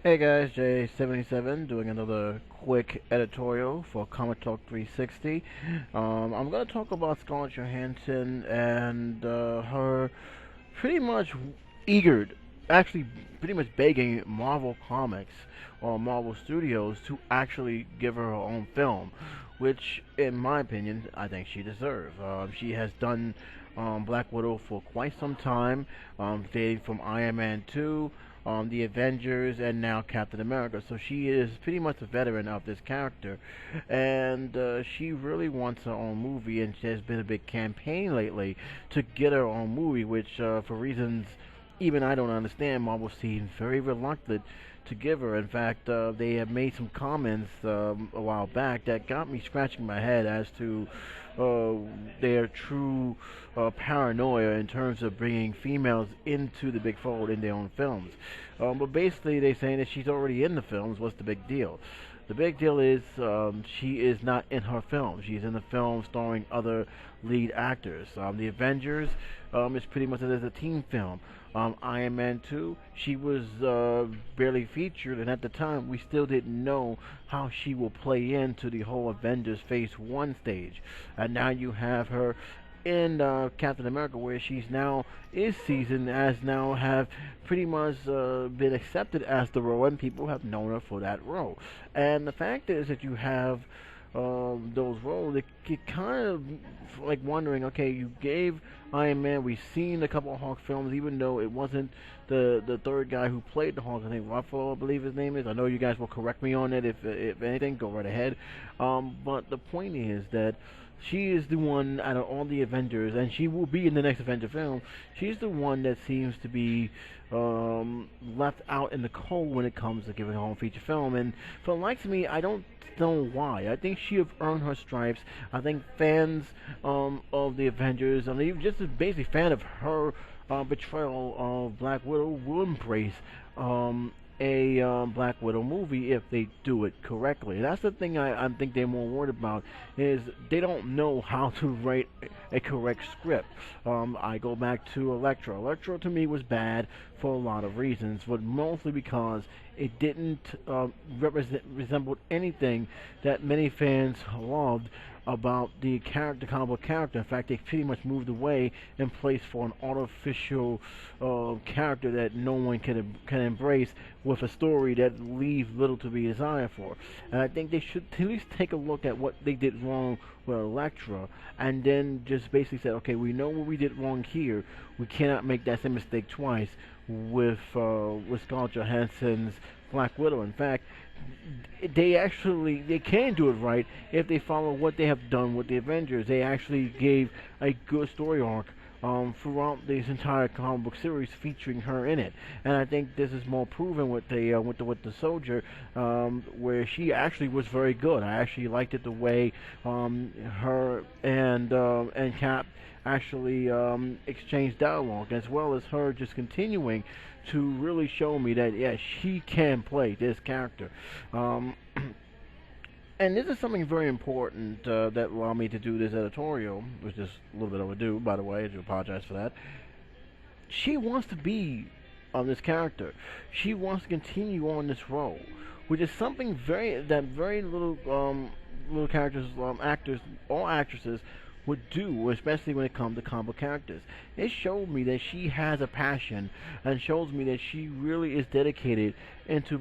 Hey guys, J77 doing another quick editorial for Comic Talk 360. I'm going to talk about Scarlett Johansson and her pretty much eager, actually pretty much begging Marvel Comics or Marvel Studios to actually give her own film, which, in my opinion, I think she deserves. She has done Black Widow for quite some time, dating from Iron Man 2, the Avengers, and now Captain America. So she is pretty much a veteran of this character, and she really wants her own movie. And there's been a big campaign lately to get her own movie, which, for reasons even I don't understand, Marvel seems very reluctant to give her. In fact, they have made some comments a while back that got me scratching my head as to uh, their true paranoia in terms of bringing females into the big fold in their own films. But basically, they're saying that she's already in the films. What's the big deal? The big deal is she is not in her film. She's in the film starring other lead actors. The Avengers is pretty much as a team film. Iron Man 2, she was barely featured, and at the time, we still didn't know how she will play into the whole Avengers Phase 1 stage. And now you have her in Captain America, where she's now is seasoned as now have pretty much been accepted as the role, and people have known her for that role. And the fact is that you have those roles, it kind of like wondering, okay, you gave Iron Man, we've seen a couple of Hulk films, even though it wasn't the third guy who played the Hulk. I think Ruffalo, I believe his name is. I know you guys will correct me on it if anything, go right ahead. But the point is that she is the one out of all the Avengers, and she will be in the next Avenger film. She's the one that seems to be left out in the cold when it comes to giving her own feature film. And for the likes of me, I don't know why. I think she have earned her stripes. I think fans of the Avengers, I mean, just a basic fan of her betrayal of Black Widow, will embrace a Black Widow movie if they do it correctly. That's the thing I think they're more worried about, is they don't know how to write a correct script. I go back to Elektra. Elektra to me was bad for a lot of reasons, but mostly because it didn't resemble anything that many fans loved about the character, comic book character. In fact, they pretty much moved away and placed for an artificial character that no one can embrace, with a story that leaves little to be desired for. And I think they should at least take a look at what they did wrong with Elektra, and then just basically say, okay, we know what we did wrong here. We cannot make that same mistake twice with Scarlett Johansson's Black Widow. In fact, they can do it right if they follow what they have done with the Avengers. They actually gave a good story arc throughout this entire comic book series featuring her in it, and I think this is more proven with the Soldier, where she actually was very good. I actually liked it the way her and Cap actually exchanged dialogue, as well as her just continuing to really show me that, yeah, she can play this character. Um, and this is something very important that allowed me to do this editorial, which is a little bit overdue, by the way. I do apologize for that. She wants to be on this character. She wants to continue on this role, which is something very little characters, actors, all actresses would do, especially when it comes to comic characters. It showed me that she has a passion, and shows me that she really is dedicated into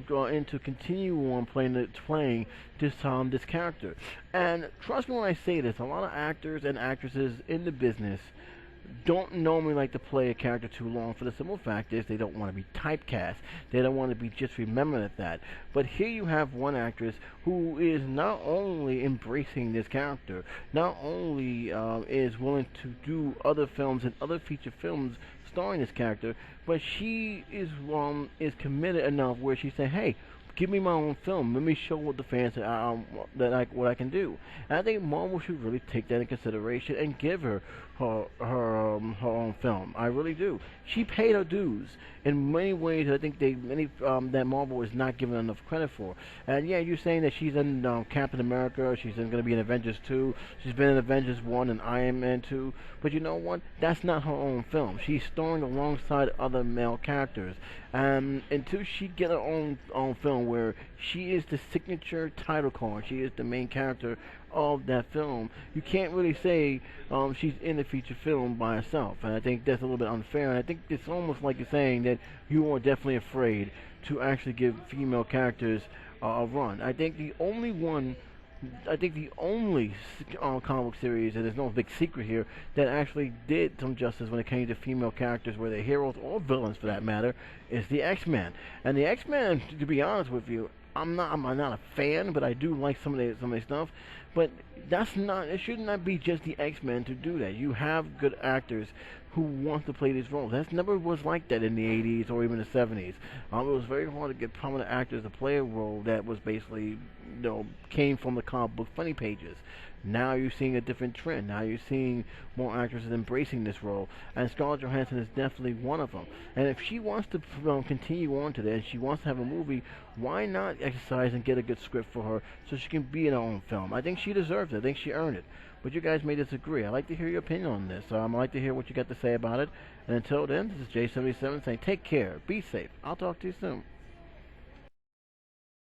continue on playing this character. And trust me when I say this, a lot of actors and actresses in the business don't normally like to play a character too long, for the simple fact is they don't want to be typecast. They don't want to be just remembered at that. But here you have one actress who is not only embracing this character, not only is willing to do other films and other feature films starring this character, but she is committed enough where she said, "Hey, give me my own film. Let me show what the fans what I can do." And I think Marvel should really take that in consideration and give her her own film. I really do. She paid her dues in many ways. I think that Marvel is not giving enough credit for. And yeah, you're saying that she's in Captain America. She's going to be in Avengers 2. She's been in Avengers 1 and Iron Man 2. But you know what? That's not her own film. She's starring alongside other male characters. Until she get her own film where she is the signature title card, she is the main character of that film, you can't really say she's in the feature film by herself. And I think that's a little bit unfair. And I think it's almost like you're saying that you are definitely afraid to actually give female characters a run. I think the only comic book series, and there's no big secret here, that actually did some justice when it came to female characters, whether heroes or villains for that matter, is the X-Men. And the X-Men, to be honest with you, I'm not a fan, but I do like some of their stuff. But it should not be just the X-Men to do that. You have good actors who want to play these roles. That never was like that in the 80s or even the 70s. It was very hard to get prominent actors to play a role that was basically, came from the comic book funny pages. Now you're seeing a different trend. Now you're seeing more actresses embracing this role, and Scarlett Johansson is definitely one of them. And if she wants to continue on to that, and she wants to have a movie, why not exercise and get a good script for her so she can be in her own film? I think she deserves it. I think she earned it. But you guys may disagree. I'd like to hear your opinion on this. I'd like to hear what you got to say about it. And until then, this is J77 saying take care, be safe. I'll talk to you soon.